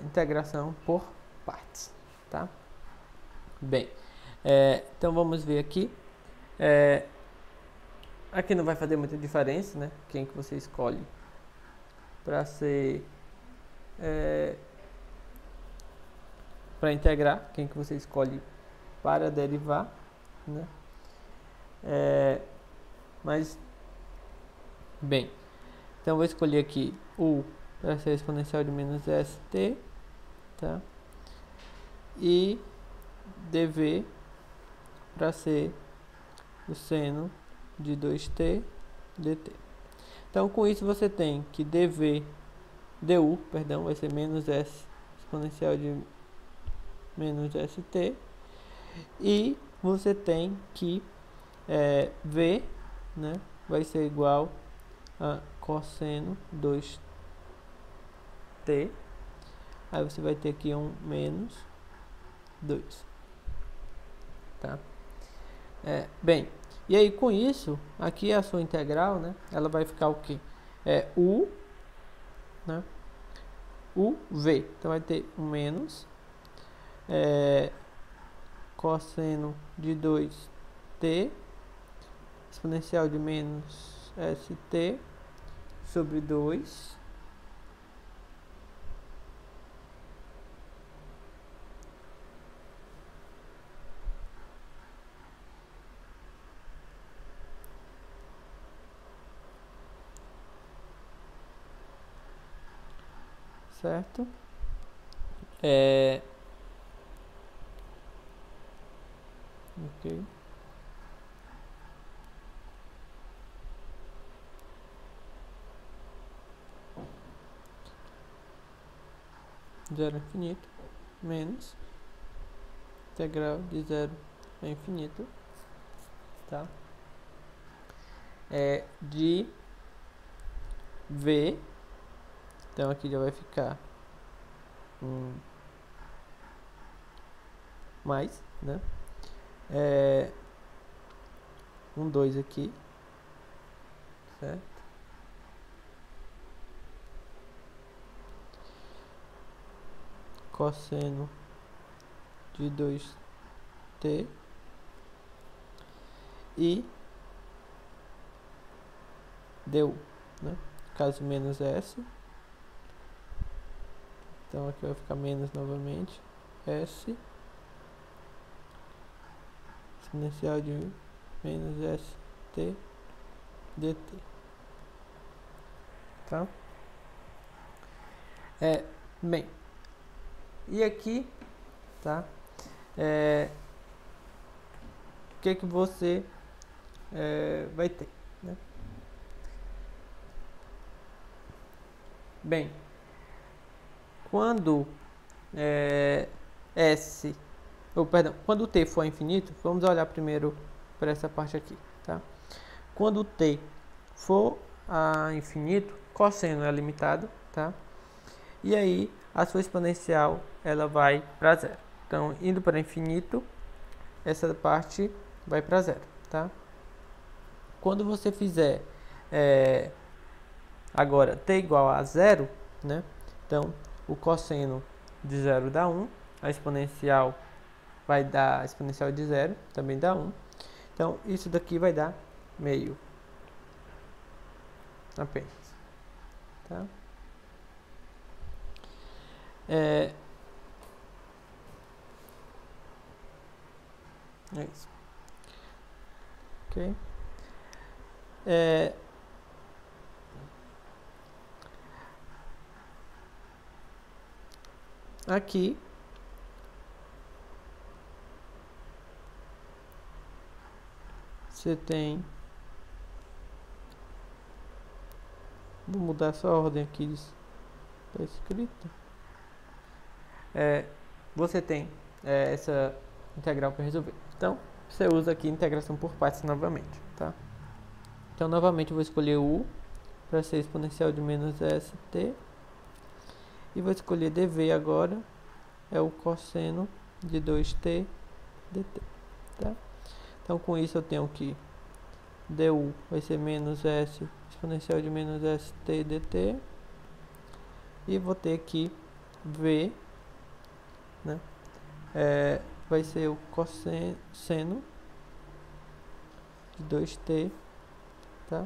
Speaker 1: integração por partes, tá? Bem, então vamos ver aqui. Aqui não vai fazer muita diferença, né? Quem que você escolhe para ser para integrar, quem que você escolhe para derivar, né? Mas, bem, então vou escolher aqui u para ser exponencial de menos st, tá? E dv para ser o seno de 2t dt. Então, com isso você tem que du, perdão, vai ser menos s exponencial de menos st, e você tem que v, né, vai ser igual a cosseno 2t. Aí você vai ter aqui um menos 2, tá? Bem, e aí com isso, aqui a sua integral, né, ela vai ficar o quê? U, né, uv. Então vai ter um menos cosseno de 2t exponencial de menos st sobre 2 certo? Ok. Zero a infinito menos integral de 0 a infinito, tá? De v, então aqui já vai ficar mais, né? 2 aqui, certo? Cosseno de 2t e du, né? Caso menos s, então aqui vai ficar menos novamente, s exponencial de menos st dt, tá? Bem, e aqui, tá? O que você vai ter, né? Bem, quando quando t for infinito, vamos olhar primeiro para essa parte aqui, tá? Quando t for a infinito, cosseno é limitado, tá? E aí a sua exponencial ela vai para zero. Então, indo para infinito, essa parte vai para zero, tá? Quando você fizer agora t igual a zero, né? Então, o cosseno de 0 dá 1, a exponencial vai dar a exponencial de 0, também dá 1. Então, isso daqui vai dar meio apenas, tá? É isso. Ok? Aqui você tem, vou mudar essa ordem aqui, está escrito. Você tem essa integral para resolver. Então, você usa aqui integração por partes novamente, tá? Então, novamente, eu vou escolher u para ser exponencial de menos st. E vou escolher dv agora, é o cosseno de 2t dt, tá? Então, com isso eu tenho que du vai ser menos s exponencial de menos st dt. E vou ter que v, né? Vai ser o cosseno de 2t, tá?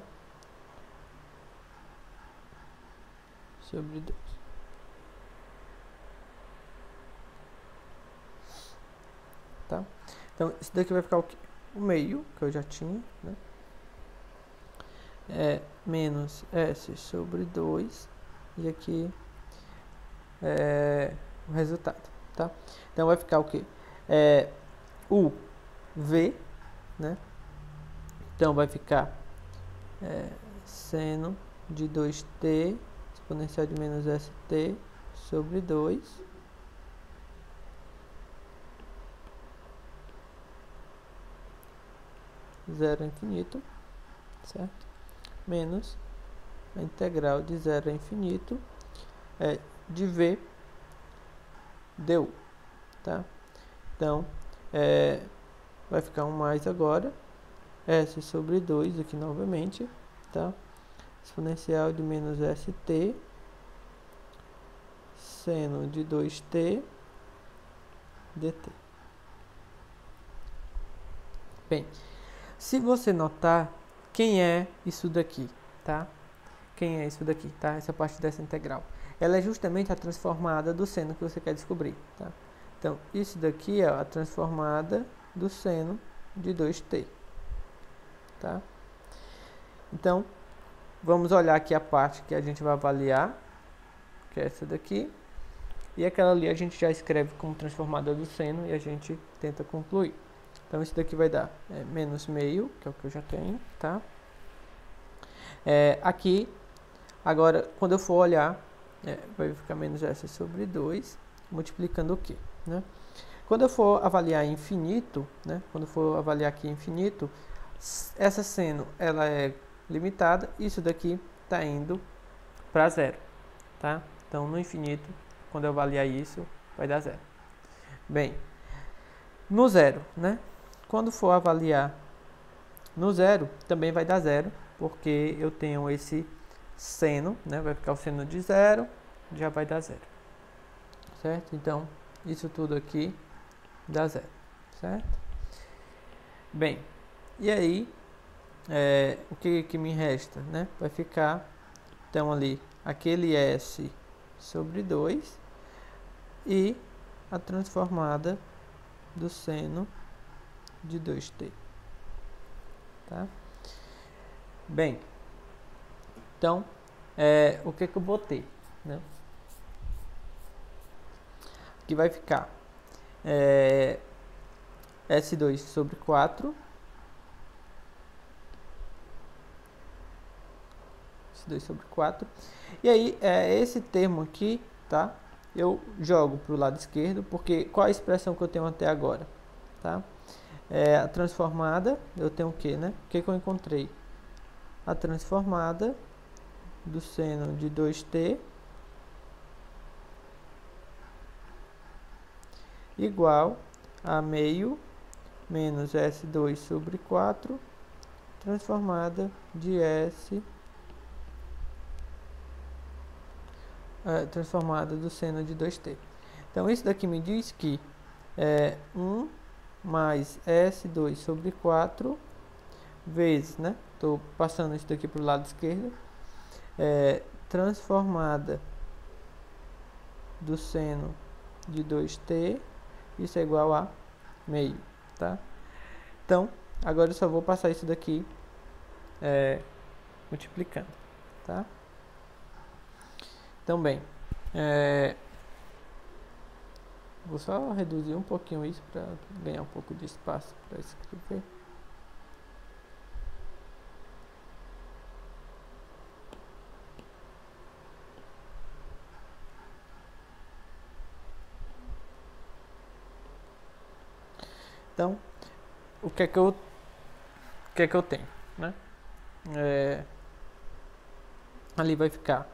Speaker 1: Sobre 2. Tá? Então, isso daqui vai ficar o quê? O meio, que eu já tinha, né? Menos s sobre 2. E aqui o resultado, tá? Então, vai ficar o quê? O v, né? Então, vai ficar seno de 2t exponencial de menos st sobre 2 0 a infinito, certo? Menos a integral de 0 a infinito de v du, tá? Então, vai ficar um mais agora, s sobre 2 aqui novamente, tá? Exponencial de menos st seno de 2t dt. Bem, se você notar, quem é isso daqui, tá? Quem é isso daqui, tá? Essa parte dessa integral. Ela é justamente a transformada do seno que você quer descobrir, tá? Então, isso daqui é a transformada do seno de 2t, tá? Então, vamos olhar aqui a parte que a gente vai avaliar, que é essa daqui. E aquela ali a gente já escreve como transformada do seno e a gente tenta concluir. Então, isso daqui vai dar menos meio, que é o que eu já tenho, tá? Aqui, agora, quando eu for olhar, vai ficar menos s sobre 2, multiplicando o quê? Né? Quando eu for avaliar infinito, né? Quando eu for avaliar aqui infinito, essa seno, ela é limitada, isso daqui está indo para zero, tá? Então, no infinito, quando eu avaliar isso, vai dar zero. Bem, no zero, né? Quando for avaliar no zero, também vai dar zero, porque eu tenho esse seno, né? Vai ficar o seno de zero, já vai dar zero, certo? Então, isso tudo aqui dá zero, certo? Bem, e aí, o que me resta, né? Vai ficar, então, ali, aquele S sobre 2 e a transformada do seno de 2t, tá? Bem, então, o que eu botei, né? Aqui vai ficar S2 sobre 4, S2 sobre 4, e aí, esse termo aqui, tá? Eu jogo para o lado esquerdo, porque qual a expressão que eu tenho até agora, tá? A transformada, eu tenho o que, né? O que eu encontrei? A transformada do seno de 2t igual a meio menos S2 sobre 4, transformada de transformada do seno de 2t. Então, isso daqui me diz que 1 mais S2 sobre 4 vezes, né? Estou passando isso daqui para o lado esquerdo. Transformada do seno de 2t, isso é igual a meio, tá? Então, agora eu só vou passar isso daqui multiplicando, tá? Então, bem, vou só reduzir um pouquinho isso para ganhar um pouco de espaço para escrever. Então, o que é que eu tenho, né? Ali vai ficar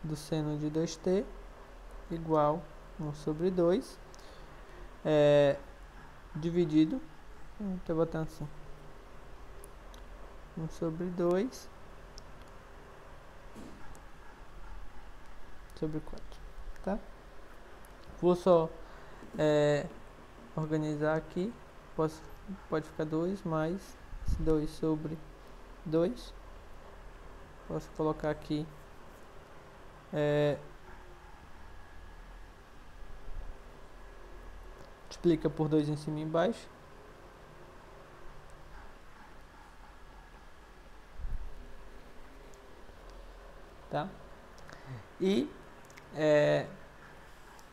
Speaker 1: do seno de 2t igual 1 sobre 2, dividido, estou botando assim, 1 sobre 2 sobre 4, tá? Vou só organizar aqui, pode ficar 2 mais 2 sobre 2, posso colocar aqui multiplica por 2 em cima e embaixo, tá? E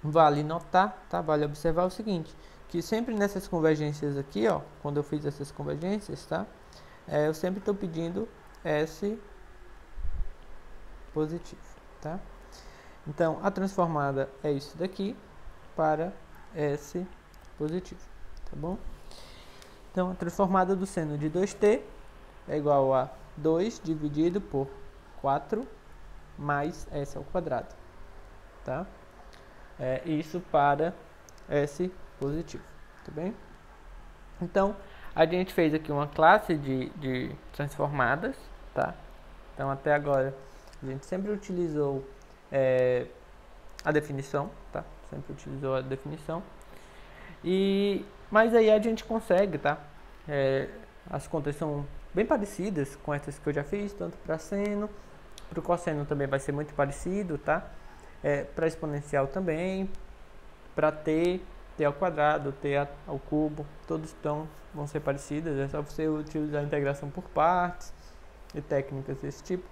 Speaker 1: vale notar, tá? Vale observar o seguinte, que sempre nessas convergências aqui, ó, quando eu fiz essas convergências, tá? Eu sempre estou pedindo S positivo, tá? Então, a transformada é isso daqui para S positivo, tá bom? Então, a transformada do seno de 2t é igual a 2 dividido por 4 mais S ao quadrado, tá? Isso para S positivo, tá bem? Então, a gente fez aqui uma classe de transformadas, tá? Então, até agora, a gente sempre utilizou a definição, tá? Sempre utilizou a definição. Mas aí a gente consegue, tá? As contas são bem parecidas com essas que eu já fiz, tanto para seno, para o cosseno também vai ser muito parecido, tá? Para exponencial também, para t ao quadrado, t ao cubo, todos vão ser parecidas, é só você utilizar a integração por partes e técnicas desse tipo,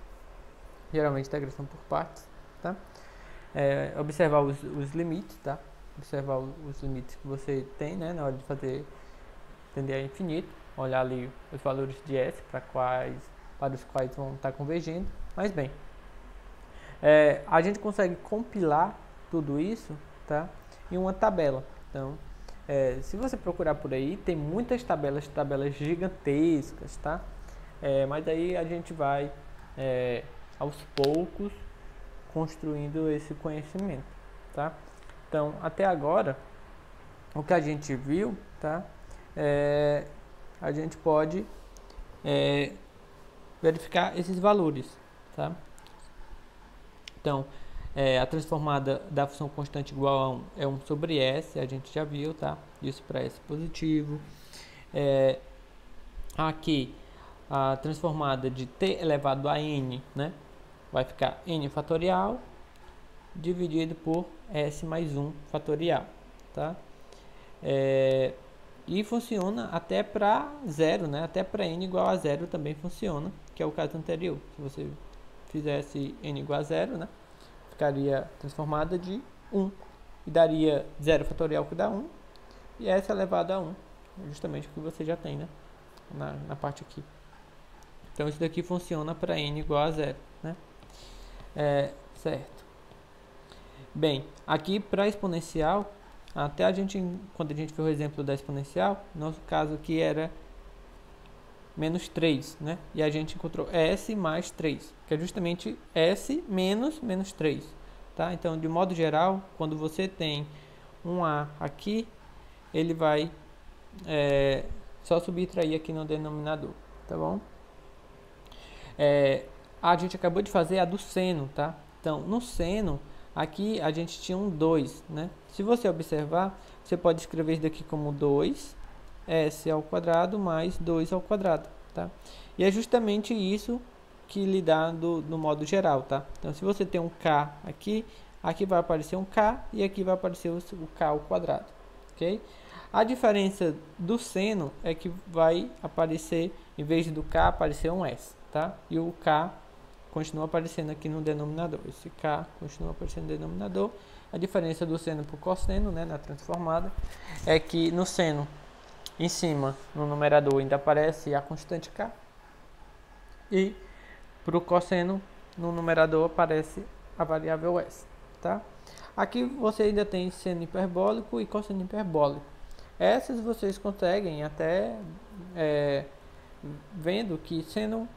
Speaker 1: geralmente integração por partes, tá? Observar os limites, tá? Observar os limites que você tem, né, na hora de fazer tender a infinito, olhar ali os valores de S para os quais vão estar convergindo. Mas bem, a gente consegue compilar tudo isso, tá, em uma tabela. Então, se você procurar por aí, tem muitas tabelas gigantescas, tá? Mas aí a gente vai aos poucos construindo esse conhecimento, tá? Então, até agora, o que a gente viu, tá? A gente pode verificar esses valores, tá? Então, a transformada da função constante igual a 1 é 1 sobre S, a gente já viu, tá? Isso para S positivo. Aqui, a transformada de t elevado a n, né? Vai ficar n fatorial dividido por S mais 1 fatorial, tá? E funciona até para zero, né? Até para n igual a zero também funciona, que é o caso anterior. Se você fizesse n igual a zero, né? Ficaria transformada de 1 e daria 0 fatorial que dá 1 e S elevado a 1, justamente o que você já tem, né? Na parte aqui. Então isso daqui funciona para n igual a 0, né? Certo. Bem, aqui para exponencial, até quando a gente fez o exemplo da exponencial, nosso caso aqui era menos 3, né? E a gente encontrou S mais 3, que é justamente S menos 3, tá? Então, de modo geral, quando você tem um A aqui, ele vai só subtrair aqui no denominador, tá bom? A gente acabou de fazer a do seno, tá? Então, no seno, aqui a gente tinha um 2, né? Se você observar, você pode escrever isso daqui como 2 S ao quadrado mais 2 ao quadrado, tá? E é justamente isso que lhe dá no modo geral, tá? Então, se você tem um K aqui, aqui vai aparecer um K e aqui vai aparecer o K ao quadrado, ok? A diferença do seno é que vai aparecer, em vez do K, aparecer um S, tá? E o K continua aparecendo aqui no denominador. Esse K continua aparecendo no denominador. A diferença do seno para o cosseno, né, na transformada, é que no seno, em cima, no numerador, ainda aparece a constante K. E para o cosseno, no numerador, aparece a variável S. Tá? Aqui você ainda tem seno hiperbólico e cosseno hiperbólico. Essas vocês conseguem até vendo que seno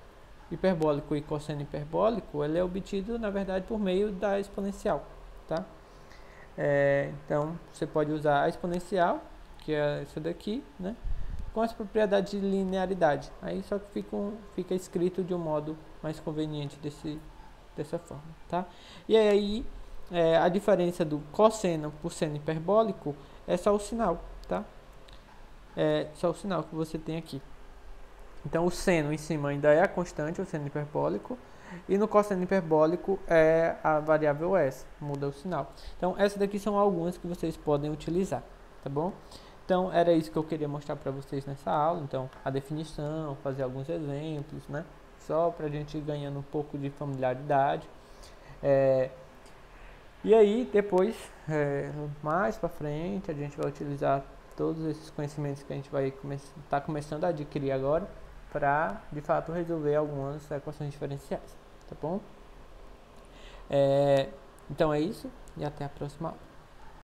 Speaker 1: hiperbólico e cosseno hiperbólico ele é obtido, na verdade, por meio da exponencial. Tá? Então, você pode usar a exponencial, que é essa daqui, né, com as propriedades de linearidade. Aí só que fica escrito de um modo mais conveniente dessa forma, tá? E aí, a diferença do cosseno por seno hiperbólico é só o sinal, tá? É só o sinal que você tem aqui. Então, o seno em cima ainda é a constante, o seno hiperbólico, e no cosseno hiperbólico é a variável S, muda o sinal. Então, essas daqui são algumas que vocês podem utilizar, tá bom? Então, era isso que eu queria mostrar para vocês nessa aula. Então, a definição, fazer alguns exemplos, né? Só para a gente ir ganhando um pouco de familiaridade. E aí, depois, mais para frente, a gente vai utilizar todos esses conhecimentos que a gente vai estar começando a adquirir agora para, de fato, resolver algumas equações diferenciais, tá bom? Então é isso e até a próxima aula.